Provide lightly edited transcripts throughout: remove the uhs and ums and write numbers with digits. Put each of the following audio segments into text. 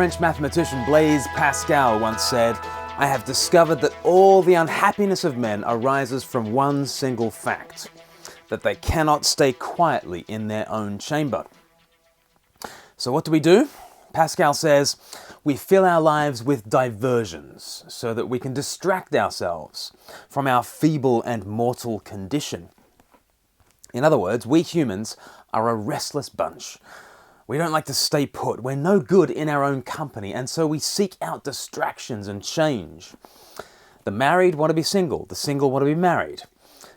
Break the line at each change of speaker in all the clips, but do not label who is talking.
French mathematician Blaise Pascal once said, "I have discovered that all the unhappiness of men arises from one single fact, that they cannot stay quietly in their own chamber." So what do? Pascal says, we fill our lives with diversions so that we can distract ourselves from our feeble and mortal condition. In other words, we humans are a restless bunch. We don't like to stay put. We're no good in our own company, and so we seek out distractions and change. The married want to be single. The single want to be married.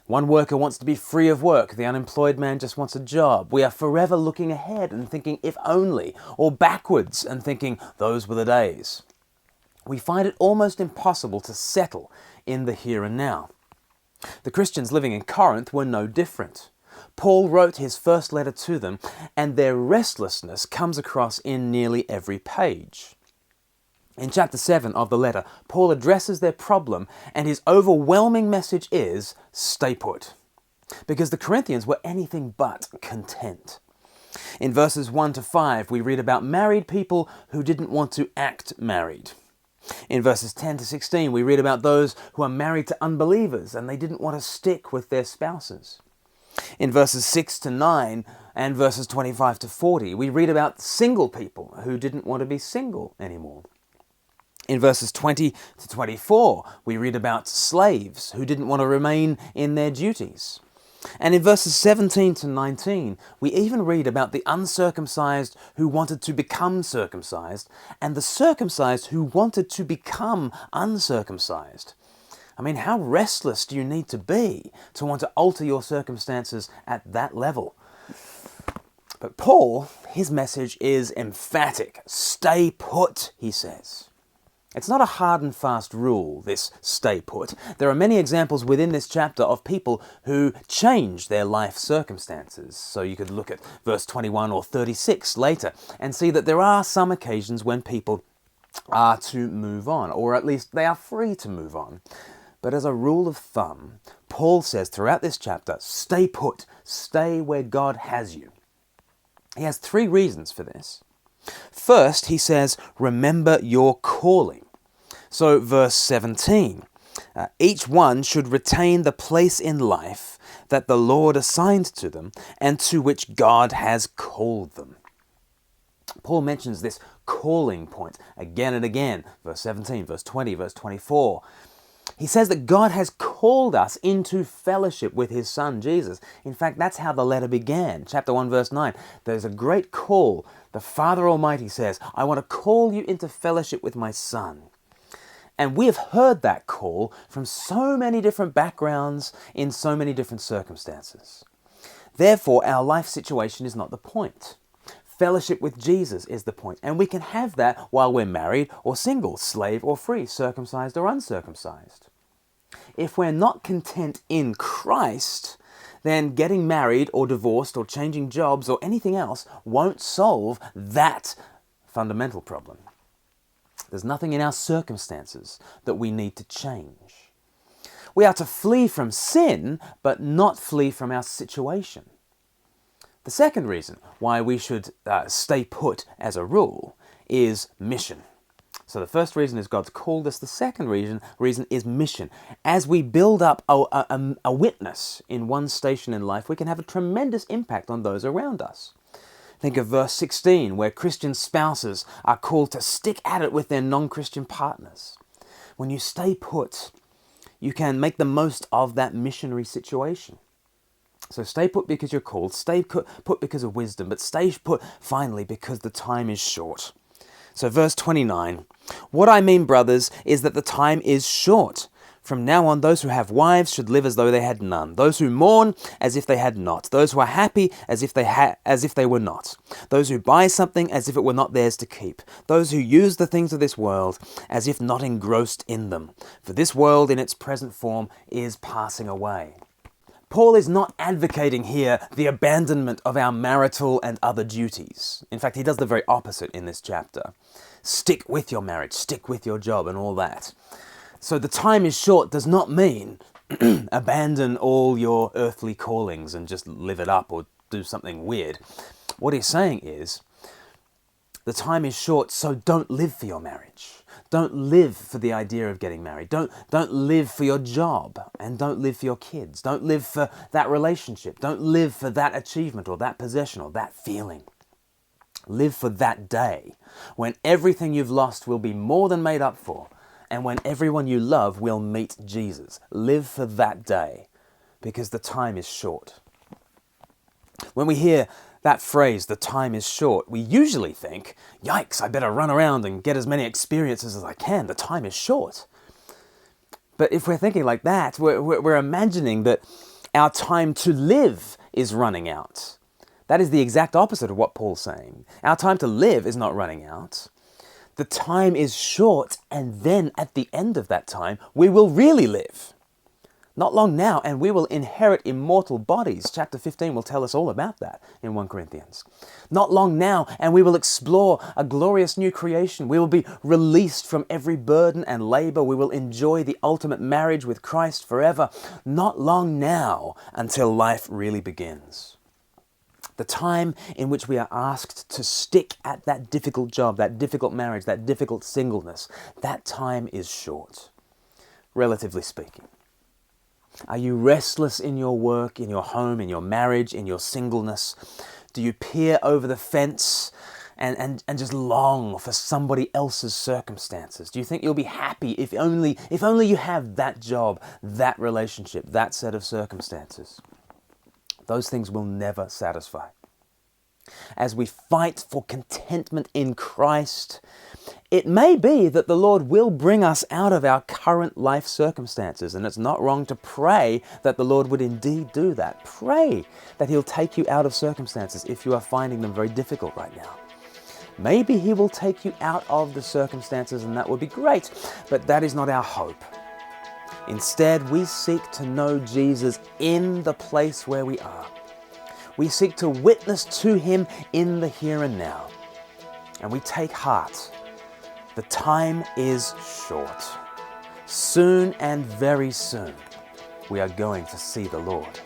One worker wants to be free of work. The unemployed man just wants a job. We are forever looking ahead and thinking, if only, or backwards and thinking, those were the days. We find it almost impossible to settle in the here and now. The Christians living in Corinth were no different. Paul wrote his first letter to them, and their restlessness comes across in nearly every page. In chapter 7 of the letter, Paul addresses their problem, and his overwhelming message is, stay put. Because the Corinthians were anything but content. In verses 1 to 5, we read about married people who didn't want to act married. In verses 10 to 16, we read about those who are married to unbelievers, and they didn't want to stick with their spouses. In verses 6 to 9 and verses 25 to 40, we read about single people who didn't want to be single anymore. In verses 20 to 24, we read about slaves who didn't want to remain in their duties. And in verses 17 to 19, we even read about the uncircumcised who wanted to become circumcised, and the circumcised who wanted to become uncircumcised. I mean, how restless do you need to be to want to alter your circumstances at that level? But Paul, his message is emphatic. Stay put, he says. It's not a hard and fast rule, this stay put. There are many examples within this chapter of people who change their life circumstances. So you could look at verse 21 or 36 later and see that there are some occasions when people are to move on, or at least they are free to move on. But as a rule of thumb, Paul says throughout this chapter, stay put, stay where God has you. He has 3 reasons for this. First, he says, remember your calling. So verse 17, each one should retain the place in life that the Lord assigned to them and to which God has called them. Paul mentions this calling point again and again, verse 17, verse 20, verse 24. He says that God has called us into fellowship with his Son, Jesus. In fact, that's how the letter began. Chapter 1, verse 9. There's a great call. The Father Almighty says, I want to call you into fellowship with my Son. And we have heard that call from so many different backgrounds in so many different circumstances. Therefore, our life situation is not the point. Fellowship with Jesus is the point, and we can have that while we're married or single, slave or free, circumcised or uncircumcised. If we're not content in Christ, then getting married or divorced or changing jobs or anything else won't solve that fundamental problem. There's nothing in our circumstances that we need to change. We are to flee from sin, but not flee from our situation. The second reason why we should stay put as a rule is mission. So the first reason is God's called us. The second reason is mission. As we build up a witness in one station in life, we can have a tremendous impact on those around us. Think of verse 16, where Christian spouses are called to stick at it with their non-Christian partners. When you stay put, you can make the most of that missionary situation. So stay put because you're called, stay put because of wisdom, but stay put finally because the time is short. So verse 29, what I mean, brothers, is that the time is short. From now on, those who have wives should live as though they had none. Those who mourn, as if they had not. Those who are happy, as if they were not. Those who buy something, as if it were not theirs to keep. Those who use the things of this world, as if not engrossed in them. For this world, in its present form, is passing away. Paul is not advocating here the abandonment of our marital and other duties. In fact, he does the very opposite in this chapter. Stick with your marriage, stick with your job and all that. So the time is short does not mean abandon all your earthly callings and just live it up or do something weird. What he's saying is, The time is short, so don't live for your marriage. Don't live for the idea of getting married. Don't live for your job, and don't live for your kids. Don't live for that relationship. Don't live for that achievement or that possession or that feeling. Live for that day when everything you've lost will be more than made up for, and when everyone you love will meet Jesus. Live for that day, because the time is short. When we hear that phrase, the time is short, we usually think, yikes, I better run around and get as many experiences as I can. The time is short. But if we're thinking like that, we're imagining that our time to live is running out. That is the exact opposite of what Paul's saying. Our time to live is not running out. The time is short, and then at the end of that time, we will really live. Not long now, and we will inherit immortal bodies. Chapter 15 will tell us all about that in 1 Corinthians. Not long now, and we will explore a glorious new creation. We will be released from every burden and labor. We will enjoy the ultimate marriage with Christ forever. Not long now, until life really begins. The time in which we are asked to stick at that difficult job, that difficult marriage, that difficult singleness, that time is short, relatively speaking. Are you restless in your work, in your home, in your marriage, in your singleness? Do you peer over the fence and just long for somebody else's circumstances? Do you think you'll be happy if only you have that job, that relationship, that set of circumstances? Those things will never satisfy. As we fight for contentment in Christ, it may be that the Lord will bring us out of our current life circumstances, and it's not wrong to pray that the Lord would indeed do that. Pray that He'll take you out of circumstances if you are finding them very difficult right now. Maybe He will take you out of the circumstances, and that would be great, but that is not our hope. Instead, we seek to know Jesus in the place where we are. We seek to witness to Him in the here and now. And we take heart. The time is short. Soon and very soon, we are going to see the Lord.